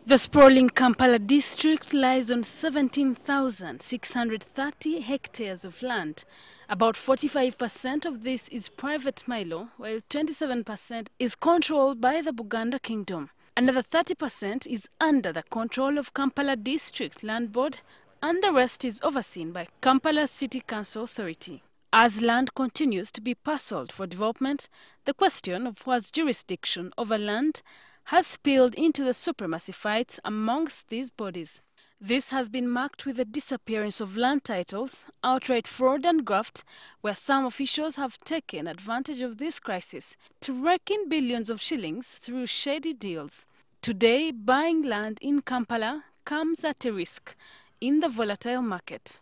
The sprawling Kampala district lies on 17,630 hectares of land. About 45% of this is private Milo, while 27% is controlled by the Buganda Kingdom. Another 30% is under the control of Kampala District Land Board, and the rest is overseen by Kampala City Council Authority. As land continues to be parcelled for development, the question of who has jurisdiction over land has spilled into the supremacy fights amongst these bodies. This has been marked with the disappearance of land titles, outright fraud and graft, where some officials have taken advantage of this crisis to rake in billions of shillings through shady deals. Today, buying land in Kampala comes at a risk in the volatile market.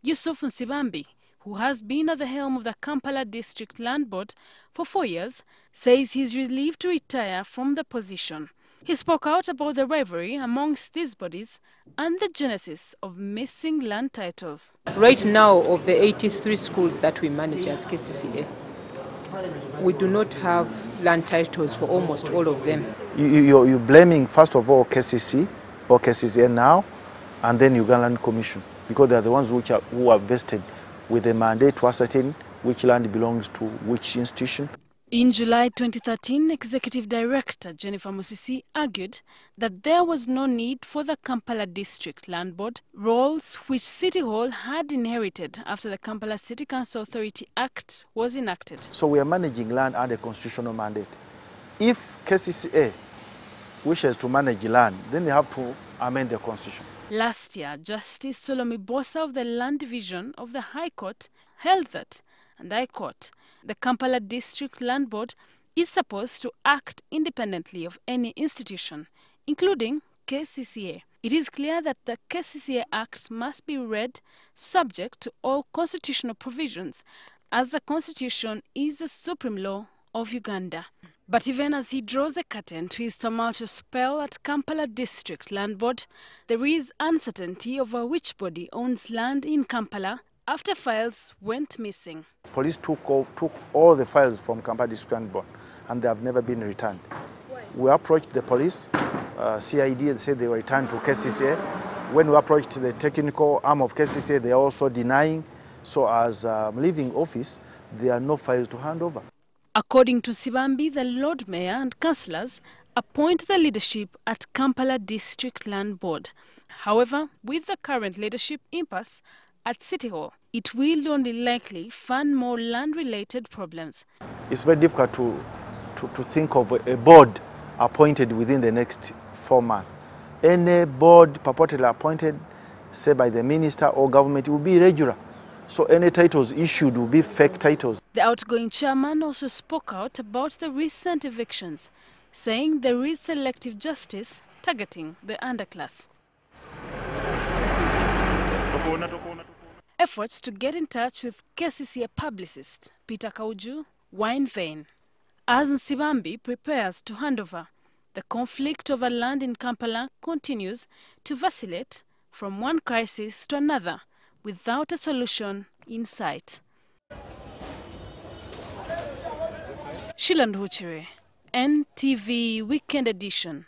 Yusuf Nsibambi, who has been at the helm of the Kampala District Land Board for 4 years, says he's relieved to retire from the position. He spoke out about the rivalry amongst these bodies and the genesis of missing land titles. Right now, of the 83 schools that we manage as KCCA, we do not have land titles for almost all of them. You're blaming, first of all, KCC or KCCA now, and then Ugandan Commission, because they're the ones who are vested with a mandate to ascertain which land belongs to which institution. In July 2013, Executive Director Jennifer Musisi argued that there was no need for the Kampala District Land Board, roles which City Hall had inherited after the Kampala City Council Authority Act was enacted. So we are managing land under a constitutional mandate. If KCCA wishes to manage land, then they have to amend the constitution. Last year, Justice Solomi Bosa of the Land Division of the High Court held that, and I quote, the Kampala District Land Board is supposed to act independently of any institution, including KCCA. It is clear that the KCCA Act must be read subject to all constitutional provisions, as the Constitution is the supreme law of Uganda. But even as he draws a curtain to his tumultuous spell at Kampala District Land Board, there is uncertainty over which body owns land in Kampala after files went missing. Police took all the files from Kampala District Land Board, and they have never been returned. Why? We approached the police, CID, and said they were returned to KCCA. When we approached the technical arm of KCCA, they are also denying. So as leaving office, there are no files to hand over. According to Nsibambi, the Lord Mayor and councillors appoint the leadership at Kampala District Land Board. However, with the current leadership impasse at City Hall, it will only likely fund more land-related problems. It's very difficult to think of a board appointed within the next 4 months. Any board purportedly appointed, say by the minister or government, will be irregular. So any titles issued will be fake titles. The outgoing chairman also spoke out about the recent evictions, saying there is selective justice targeting the underclass. Efforts to get in touch with KCCA publicist Peter Kauju were in vain. As Nsibambi prepares to hand over, the conflict over land in Kampala continues to vacillate from one crisis to another without a solution in sight. Sheila Nduhukire, NTV Weekend Edition.